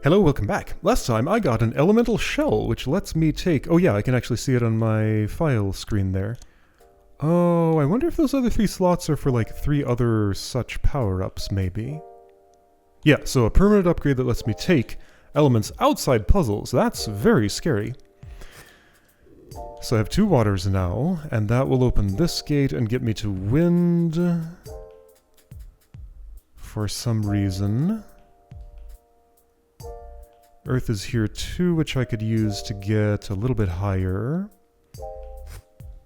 Hello, welcome back. Last time I got an elemental shell, which lets me take... Oh yeah, I can actually see it on my file screen there. Oh, I wonder if those other 3 slots are for like 3 other such power-ups, maybe? Yeah, so a permanent upgrade that lets me take elements outside puzzles. That's very scary. So I have 2 waters now, and that will open this gate and get me to wind... for some reason. Earth is here too, which I could use to get a little bit higher.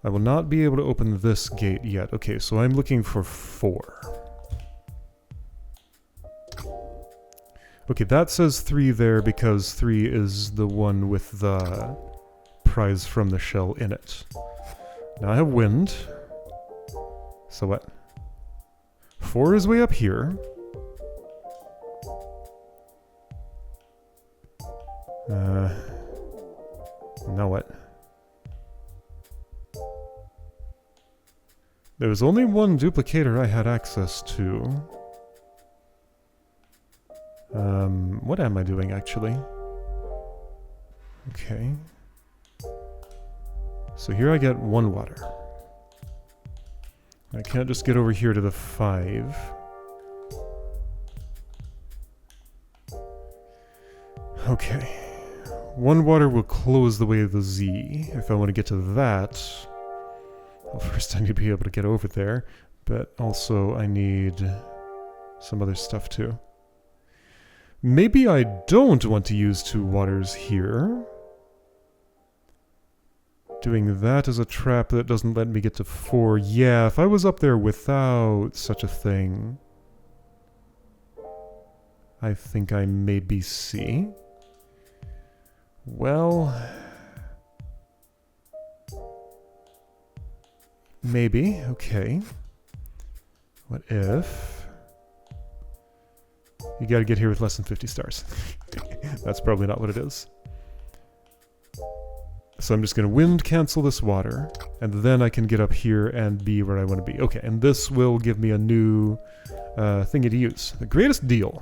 I will not be able to open this gate yet. Okay, so I'm looking for 4. Okay, that says 3 there because 3 is the one with the prize from the shell in it. Now I have wind. So what? 4 is way up here. Now what? There was only one duplicator I had access to. What am I doing actually? Okay. So here I get 1 water. I can't just get over here to the 5. Okay. 1 water will close the way of the Z. If I want to get to that... Well, first I need to be able to get over there, but also I need some other stuff too. Maybe I don't want to use 2 waters here. Doing that as a trap that doesn't let me get to 4. Yeah, if I was up there without such a thing... I think I maybe see. Well... Maybe, okay. What if... You gotta get here with less than 50 stars. That's probably not what it is. So I'm just gonna wind cancel this water, and then I can get up here and be where I want to be. Okay, and this will give me a new thingy to use. The greatest deal.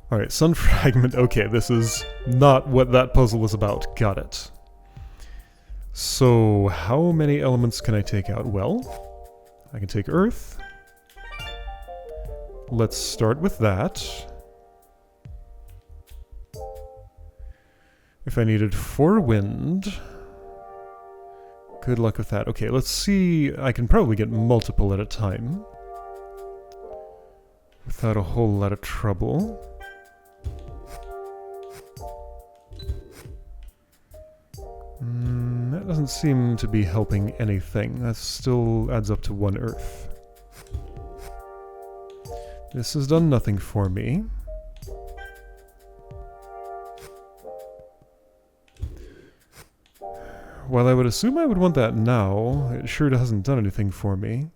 Alright, Sun Fragment. Okay, this is not what that puzzle was about. Got it. So, how many elements can I take out? Well, I can take Earth. Let's start with that. If I needed 4 wind... Good luck with that. Okay, let's see... I can probably get multiple at a time. Without a whole lot of trouble. That doesn't seem to be helping anything. That still adds up to 1 Earth. This has done nothing for me. While I would assume I would want that now, it sure hasn't done anything for me.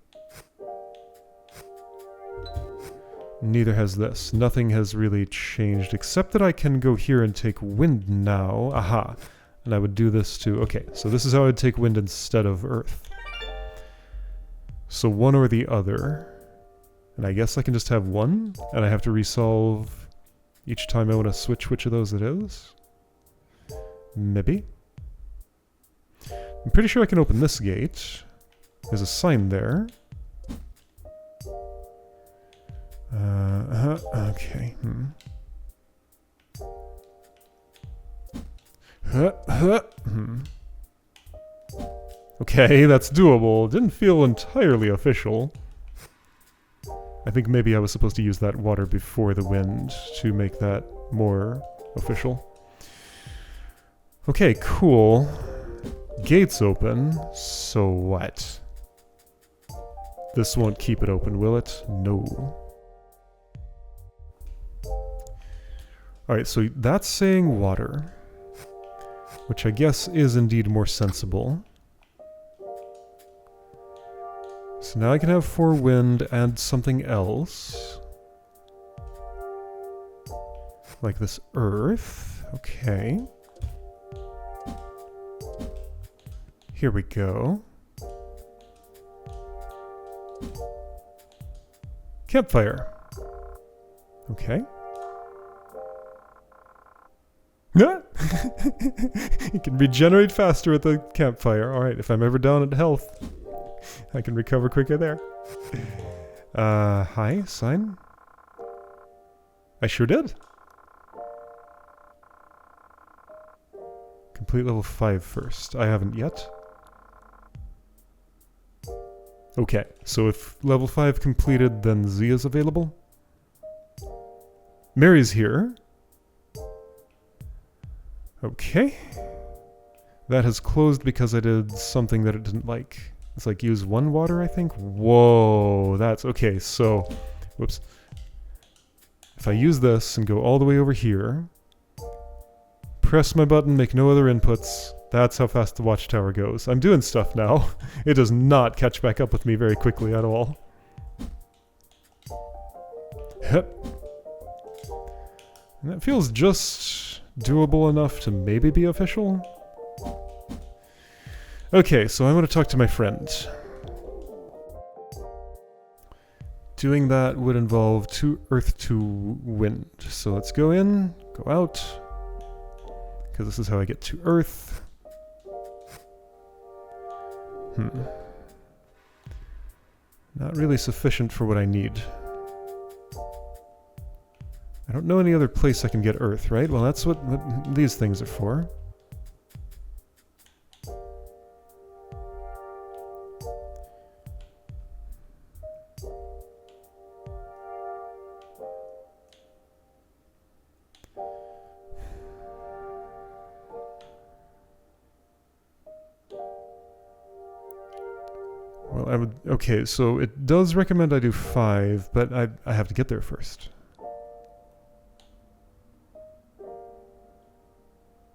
Neither has this. Nothing has really changed, except that I can go here and take wind now. Aha! And I would do this too. Okay, so this is how I would take wind instead of Earth. So 1 or the other. And I guess I can just have 1, and I have to resolve each time I want to switch which of those it is. Maybe. I'm pretty sure I can open this gate. There's a sign there. Okay. Okay, that's doable. Didn't feel entirely official. I think maybe I was supposed to use that water before the wind to make that more official. Okay, cool. Gates open. So what? This won't keep it open, will it? No. Alright, so that's saying water. Which I guess is indeed more sensible. So now I can have 4 wind and something else. Like this Earth. Okay. Here we go. Campfire. Okay. You can regenerate faster at the campfire. Alright, if I'm ever down at health, I can recover quicker there. Hi, sign? I sure did. Complete level 5 first. I haven't yet. Okay, so if level 5 completed, then Z is available. Mary's here. Okay. That has closed because I did something that it didn't like. It's like use 1 water, I think? Whoa, that's... Okay, so... Whoops. If I use this and go all the way over here, press my button, make no other inputs, that's how fast the watchtower goes. I'm doing stuff now. It does not catch back up with me very quickly at all. Yep. And that feels just doable enough to maybe be official. Okay, so I want to talk to my friend. Doing that would involve 2 earth, 2 wind. So let's go in, go out, because this is how I get to earth. Not really sufficient for what I need. I don't know any other place I can get earth, right? Well, that's what these things are for. Well, I would... Okay, so it does recommend I do 5, but I have to get there first.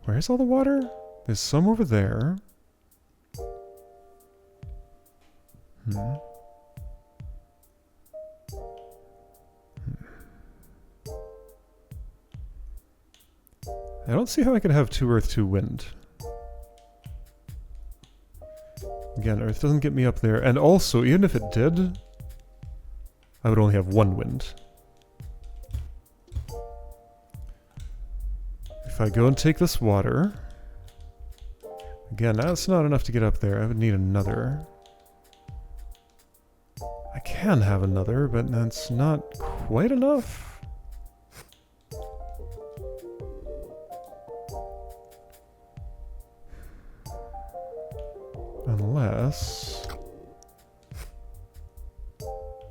Where's all the water? There's some over there. I don't see how I could have 2 earth, 2 wind. Again, earth doesn't get me up there. And also, even if it did, I would only have 1 wind. If I go and take this water... Again, that's not enough to get up there. I would need another. I can have another, but that's not quite enough. Unless...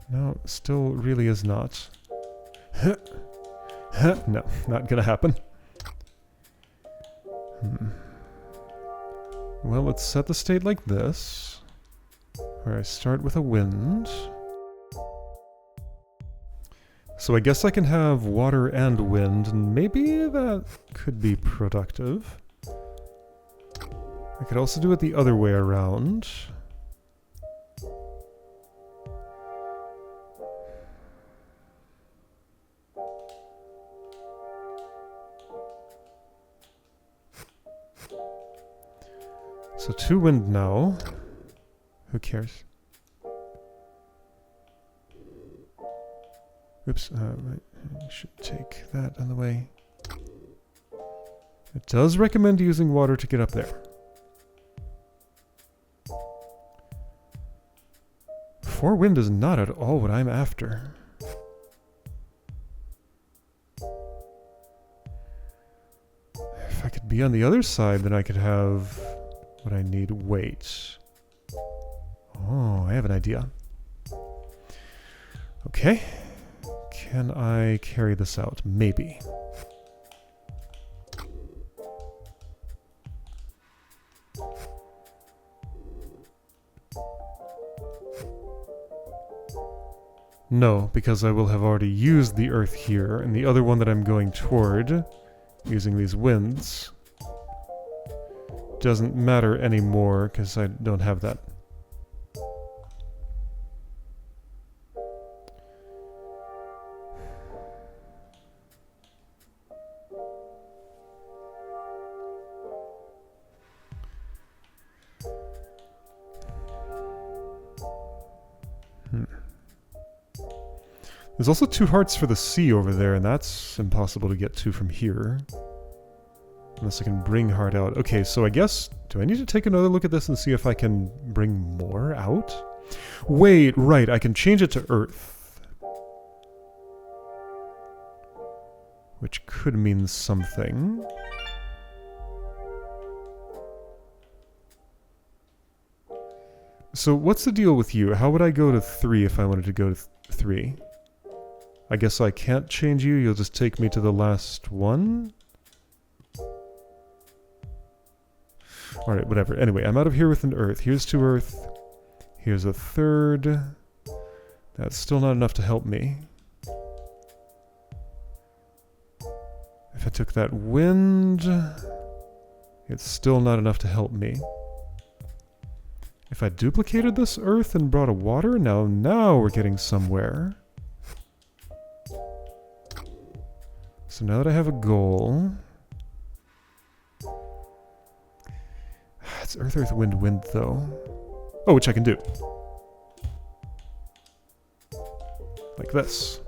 No, still really is not. No, not gonna happen. Well, let's set the state like this, where I start with a wind. So I guess I can have water and wind, and maybe that could be productive. I could also do it the other way around. So 2 wind now. Who cares? Oops, I should take that out of the way. It does recommend using water to get up there. 4 wind is not at all what I'm after. If I could be on the other side, then I could have what I need. Wait. Oh, I have an idea. Okay. Can I carry this out? Maybe. No, because I will have already used the earth here, and the other one that I'm going toward, using these winds, doesn't matter anymore, because I don't have that. There's also 2 hearts for the sea over there, and that's impossible to get to from here. Unless I can bring heart out. Okay, so I guess... Do I need to take another look at this and see if I can bring more out? Wait, right, I can change it to earth. Which could mean something. So what's the deal with you? How would I go to 3 if I wanted to go to 3? I guess I can't change you, you'll just take me to the last one? Alright, whatever. Anyway, I'm out of here with an earth. Here's 2 earth. Here's a 3rd. That's still not enough to help me. If I took that wind, it's still not enough to help me. If I duplicated this earth and brought a water, now we're getting somewhere. So now that I have a goal... It's earth, earth, wind, wind, though. Oh, which I can do. Like this.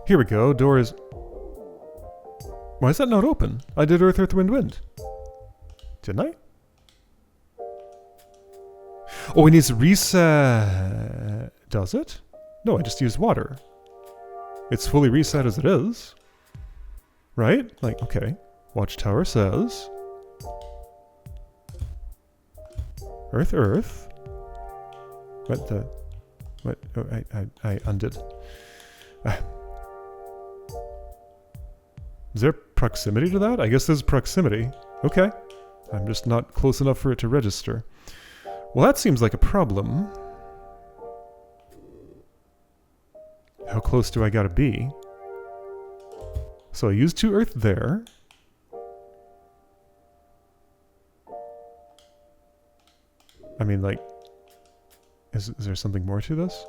Here we go, door is... Why is that not open? I did earth, earth, wind, wind. Didn't I? Oh, it needs to reset... Does it? No, I just used water. It's fully reset as it is. Right? Like, okay. Watchtower says... Earth, earth. What the... What? Oh, I undid. Is there proximity to that? I guess there's proximity. Okay. I'm just not close enough for it to register. Well, that seems like a problem. How close do I gotta be? So I used 2 earth there. I mean, like... Is there something more to this?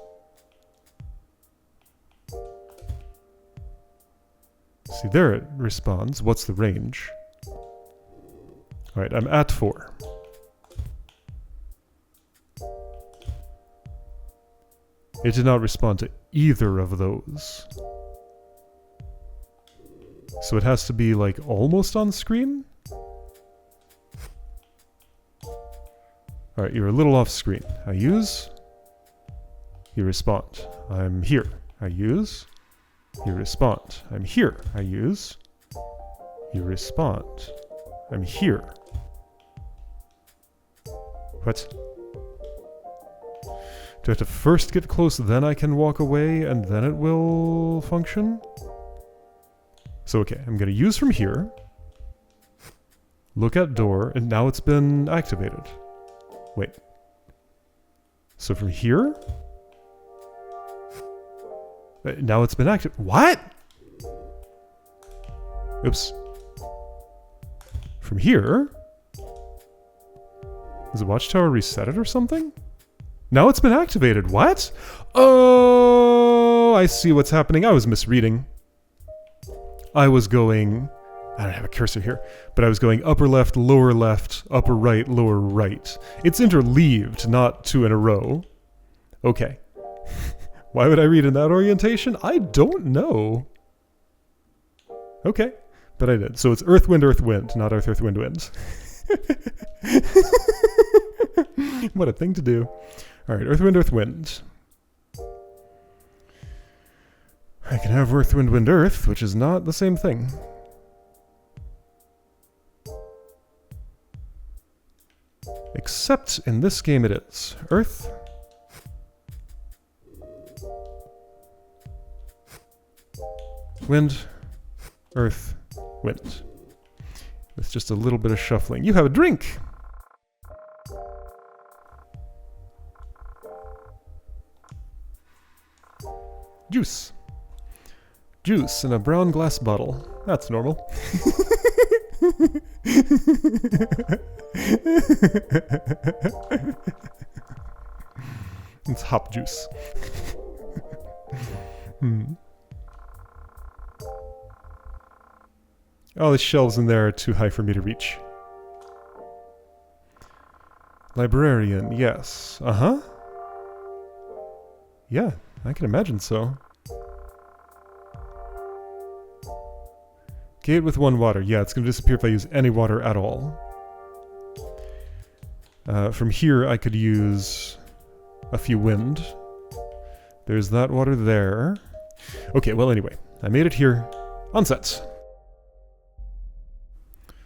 See, there it responds. What's the range? Alright, I'm at 4. It did not respond to either of those. So it has to be, like, almost on screen? Alright, you're a little off screen. I use. You respond. I'm here. I use. You respond. I'm here. I use. You respond. I'm here. What? Do I have to first get close, then I can walk away, and then it will function? So, okay, I'm going to use from here. Look at door, and now it's been activated. Wait. So from here? Now it's been active. What? Oops. From here? Is the watchtower reset or something? Now it's been activated. What? Oh, I see what's happening. I was misreading. I was going... I don't have a cursor here, but I was going upper left, upper right, lower right. It's interleaved, not 2 in a row. Okay. Why would I read in that orientation? I don't know. Okay, but I did. So it's earth, wind, not earth, earth, wind, wind. What a thing to do. Alright, earth, wind. I can have earth, wind, earth, which is not the same thing. Except in this game it is. Earth. Wind. Earth. Wind. With just a little bit of shuffling. You have a drink! Juice. Juice in a brown glass bottle. That's normal. It's hop juice. Oh, the shelves in there are too high for me to reach. Librarian, yes. Uh-huh. Yeah, I can imagine so. Gate with 1 water. Yeah, it's going to disappear if I use any water at all. From here, I could use a few wind. There's that water there. Okay, well anyway, I made it here. Onset.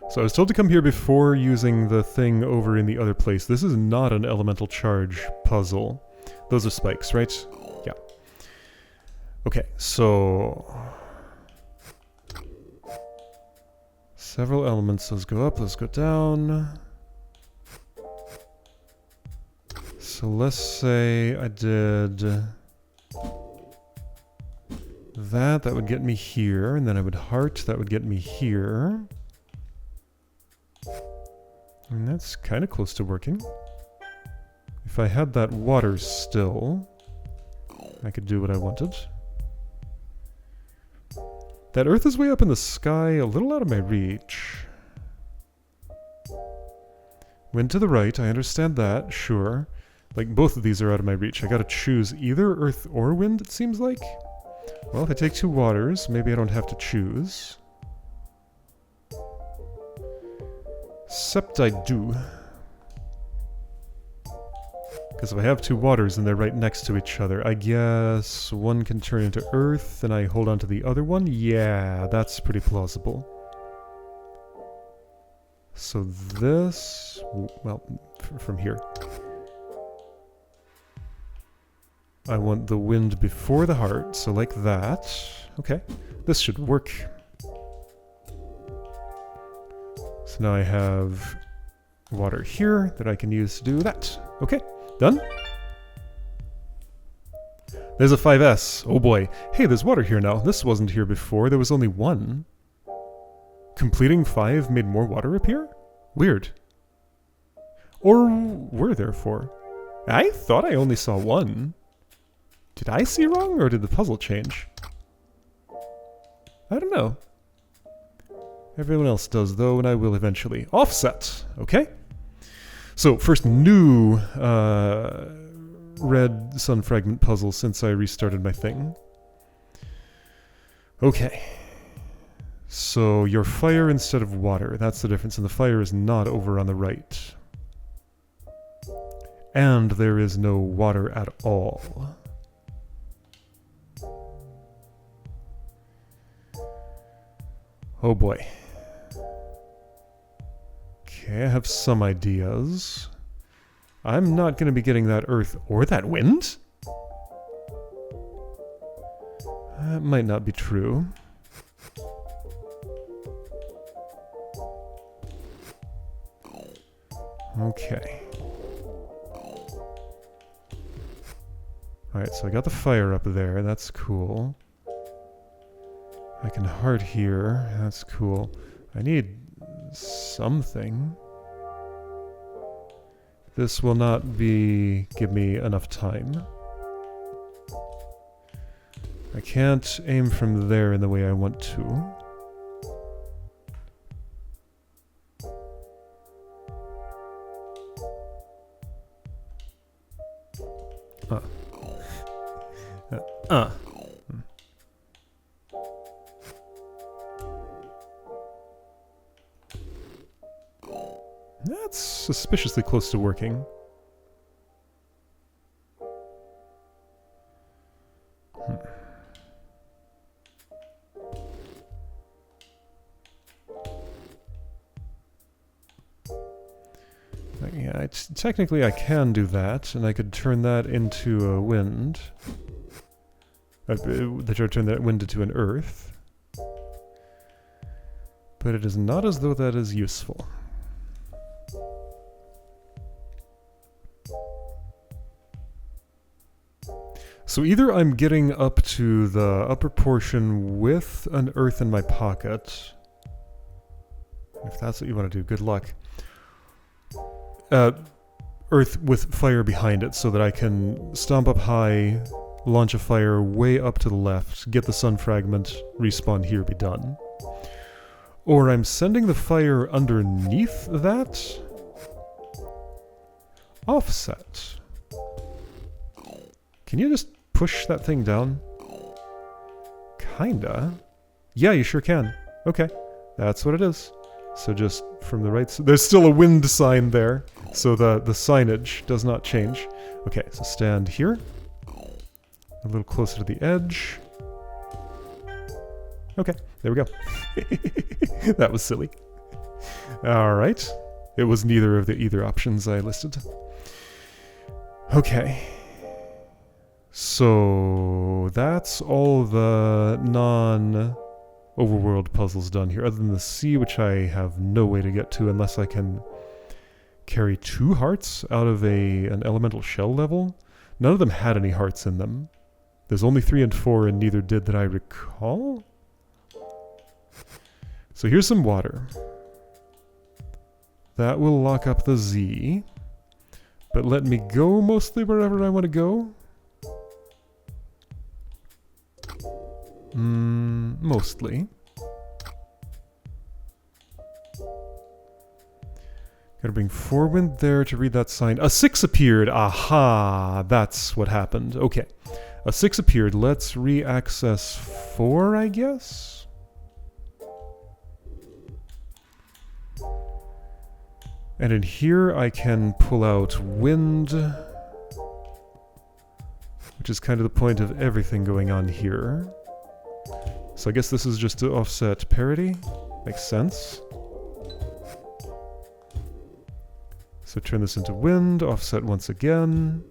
So I was told to come here before using the thing over in the other place. This is not an elemental charge puzzle. Those are spikes, right? Yeah. Okay, so... several elements. Those go up, those go down. So let's say I did... that would get me here, and then I would heart, that would get me here. And that's kind of close to working. If I had that water still, I could do what I wanted. That earth is way up in the sky, a little out of my reach. Wind to the right, I understand that, sure. Like, both of these are out of my reach. I gotta choose either earth or wind, it seems like. Well, if I take 2 waters, maybe I don't have to choose. Except I do. Because if I have 2 waters and they're right next to each other, I guess one can turn into earth and I hold on to the other one? Yeah, that's pretty plausible. So this... well, from here. I want the wind before the heart, so like that. Okay, this should work. So now I have water here that I can use to do that. Okay, done. There's a 5S. Oh boy. Hey, there's water here now. This wasn't here before. There was only 1. Completing 5 made more water appear? Weird. Or were there 4? I thought I only saw 1. Did I see wrong, or did the puzzle change? I don't know. Everyone else does, though, and I will eventually. Offset! Okay. So, first new red sun fragment puzzle since I restarted my thing. Okay. So, your fire instead of water. That's the difference, and the fire is not over on the right. And there is no water at all. Oh boy. Okay, I have some ideas. I'm not going to be getting that earth or that wind? That might not be true. Okay. Alright, so I got the fire up there. That's cool. I can heart here. That's cool. I need something. This will not give me enough time. I can't aim from there in the way I want to. That's suspiciously close to working. Yeah, technically I can do that, and I could turn that into a wind. Turn that wind into an earth. But it is not as though that is useful. So either I'm getting up to the upper portion with an earth in my pocket. If that's what you want to do, good luck. Earth with fire behind it so that I can stomp up high, launch a fire way up to the left, get the sun fragment, respawn here, be done. Or I'm sending the fire underneath that. Offset. Can you just push that thing down? Kinda. Yeah, you sure can. Okay, that's what it is. So just from the right... There's still a wind sign there, so the signage does not change. Okay, so stand here. A little closer to the edge. Okay, there we go. That was silly. Alright. It was neither of the either options I listed. Okay. So that's all the non-overworld puzzles done here, other than the sea, which I have no way to get to unless I can carry 2 hearts out of an elemental shell level. None of them had any hearts in them. There's only 3 and 4, and neither did that I recall. So here's some water. That will lock up the Z. But let me go mostly wherever I want to go. Mostly. Gotta bring 4 wind there to read that sign. A 6 appeared! Aha! That's what happened. Okay. A 6 appeared. Let's re-access 4, I guess? And in here I can pull out wind, which is kind of the point of everything going on here. So I guess this is just to offset parity. Makes sense. So turn this into wind, offset once again.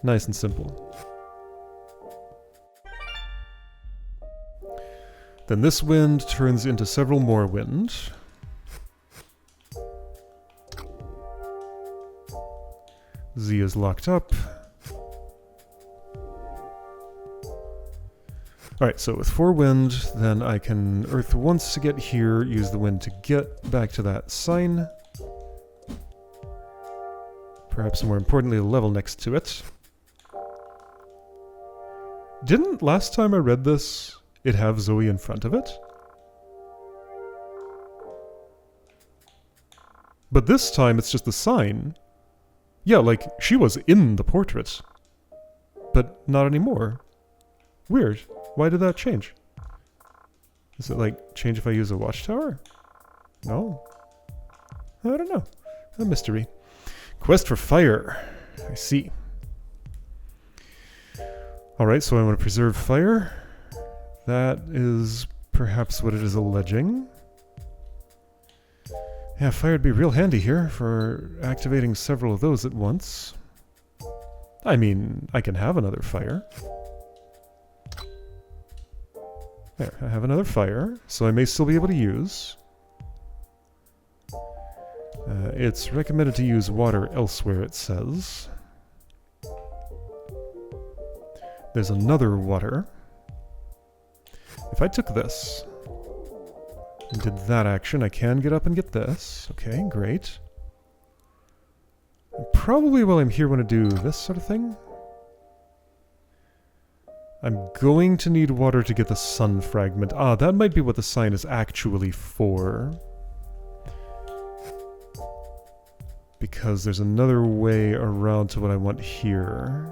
Nice and simple. Then this wind turns into several more wind. Z is locked up. Alright, so with 4 wind, then I can earth once to get here, use the wind to get back to that sign. Perhaps more importantly, the level next to it. Didn't last time I read this, it have Zoe in front of it? But this time it's just the sign. Yeah, like, she was in the portrait. But not anymore. Weird. Why did that change? Is it, like, change if I use a watchtower? No. I don't know. A mystery. Quest for fire. I see. Alright, so I want to preserve fire. That is perhaps what it is alleging. Yeah, fire would be real handy here for activating several of those at once. I mean, I can have another fire. There, I have another fire, so I may still be able to use. It's recommended to use water elsewhere, it says. There's another water. If I took this and did that action, I can get up and get this. Okay, great. Probably while I'm here want to do this sort of thing. I'm going to need water to get the sun fragment. Ah, that might be what the sign is actually for. Because there's another way around to what I want here.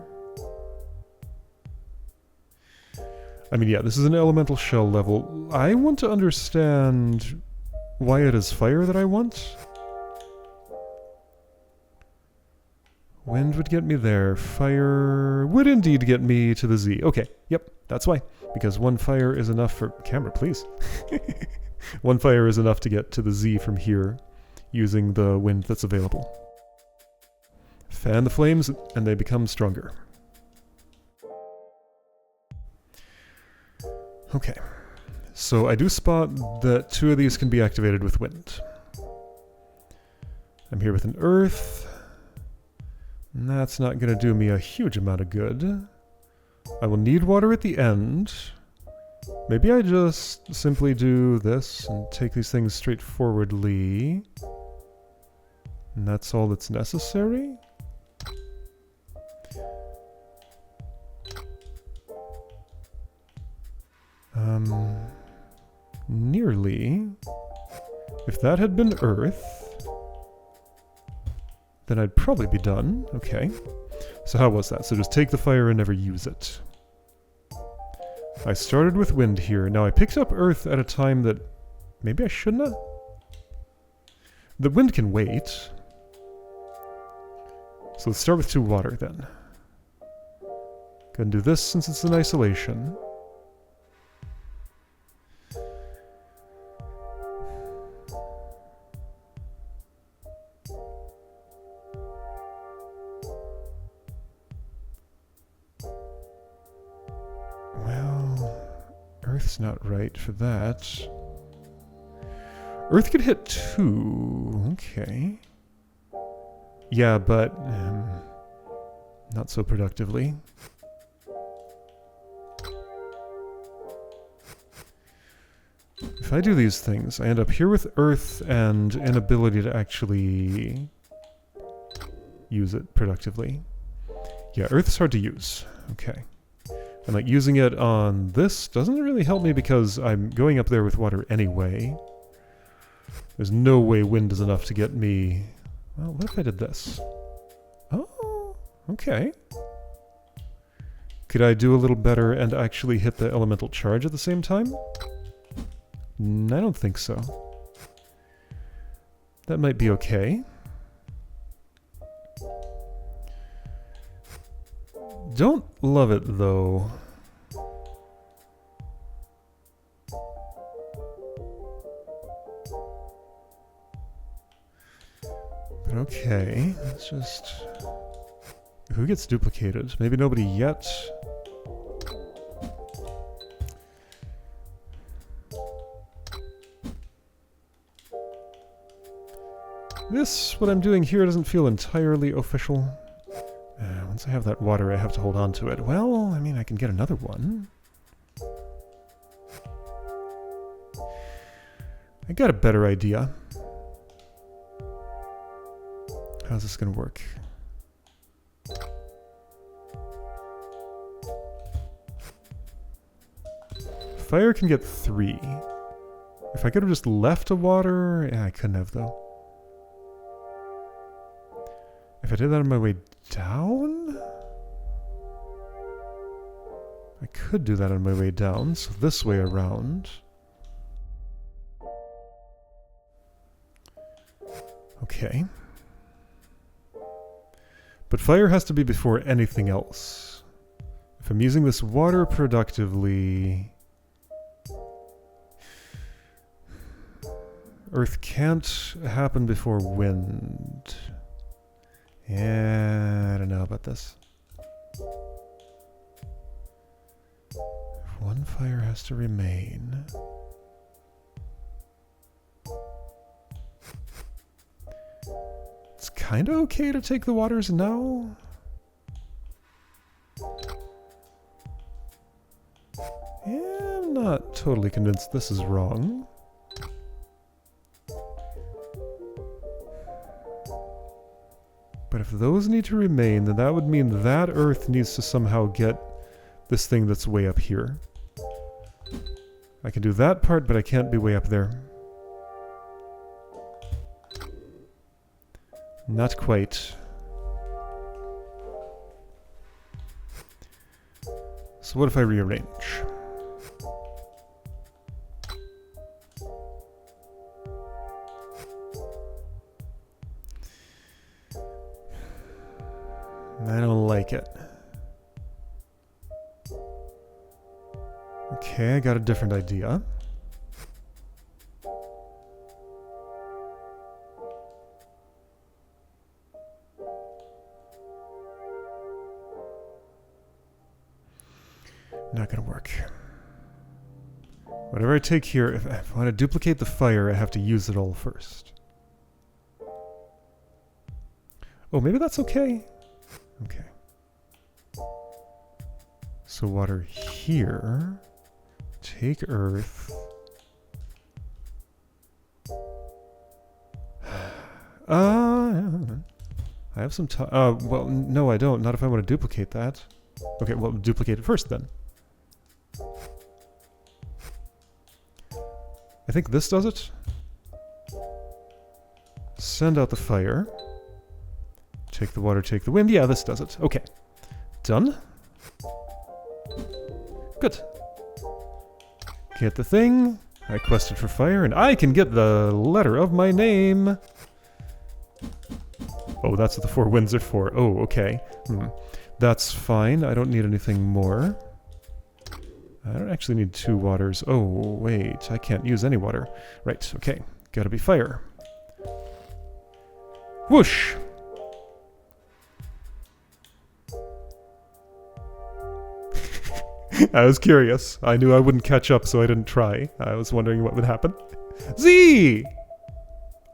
I mean, yeah, this is an elemental shell level. I want to understand why it is fire that I want. Wind would get me there. Fire would indeed get me to the Z. Okay, yep, that's why. Because one fire is enough for... Camera, please. One fire is enough to get to the Z from here, using the wind that's available. Fan the flames, and they become stronger. Okay, so I do spot that 2 of these can be activated with wind. I'm here with an earth. And that's not going to do me a huge amount of good. I will need water at the end. Maybe I just simply do this and take these things straightforwardly. And that's all that's necessary? Nearly. If that had been Earth, then I'd probably be done. Okay. So how was that? So just take the fire and never use it. I started with wind here. Now I picked up earth at a time that maybe I shouldn't have. The wind can wait. So let's start with 2 water then. Go and do this since it's in isolation. Earth's not right for that. Earth could hit 2. Okay. Yeah, but not so productively. If I do these things, I end up here with Earth and inability to actually use it productively. Yeah, Earth's hard to use. Okay. And like using it on this doesn't really help me because I'm going up there with water anyway. There's no way wind is enough to get me... Well, what if I did this? Oh, okay. Could I do a little better and actually hit the elemental charge at the same time? I don't think so. That might be okay. Don't love it, though. But okay, let's just... Who gets duplicated? Maybe nobody yet? This, what I'm doing here, doesn't feel entirely official. Once I have that water, I have to hold on to it. Well, I mean, I can get another one. I got a better idea. How's this gonna work? Fire can get 3. If I could have just left a water... Yeah, I couldn't have, though. If I did that on my way down? I could do that on my way down, so this way around. Okay. But fire has to be before anything else. If I'm using this water productively... Earth can't happen before wind. Yeah, I don't know about this. If one fire has to remain... It's kind of okay to take the waters now. Yeah, I'm not totally convinced this is wrong. But if those need to remain, then that would mean that Earth needs to somehow get this thing that's way up here. I can do that part, but I can't be way up there. Not quite. So what if I rearrange? I don't like it. Okay, I got a different idea. Not gonna work. Whatever I take here, if I want to duplicate the fire, I have to use it all first. Oh, maybe that's okay. Okay. So water here. Take earth. I have some time. Well, no, I don't. Not if I want to duplicate that. Okay, well, duplicate it first then. I think this does it. Send out the fire. Take the water, take the wind. Yeah, this does it. Okay. Done. Good. Get the thing. I quested for fire, and I can get the letter of my name. Oh, that's what the 4 winds are for. Oh, okay. That's fine. I don't need anything more. I don't actually need 2 waters. Oh, wait. I can't use any water. Right, okay. Gotta be fire. Whoosh! I was curious. I knew I wouldn't catch up, so I didn't try. I was wondering what would happen. Z!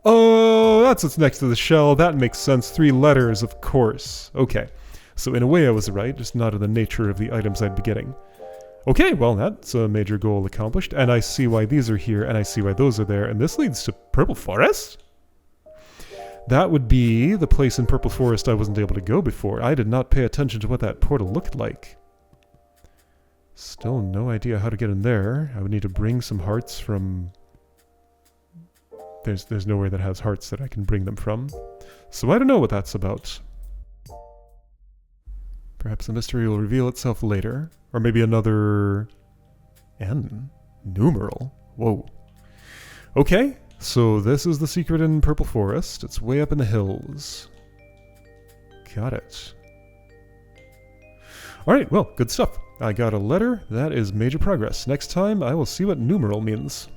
Oh, that's what's next to the shell. That makes sense. 3 letters, of course. Okay. So in a way I was right, just not in the nature of the items I'd be getting. Okay, well, that's a major goal accomplished, and I see why these are here, and I see why those are there, and this leads to Purple Forest? That would be the place in Purple Forest I wasn't able to go before. I did not pay attention to what that portal looked like. Still no idea how to get in there. I would need to bring some hearts from... There's nowhere that has hearts that I can bring them from. So I don't know what that's about. Perhaps the mystery will reveal itself later. Or maybe another... N? Numeral? Whoa. Okay, so this is the secret in Purple Forest. It's way up in the hills. Got it. Alright, well, good stuff. I got a letter. That is major progress. Next time, I will see what numeral means.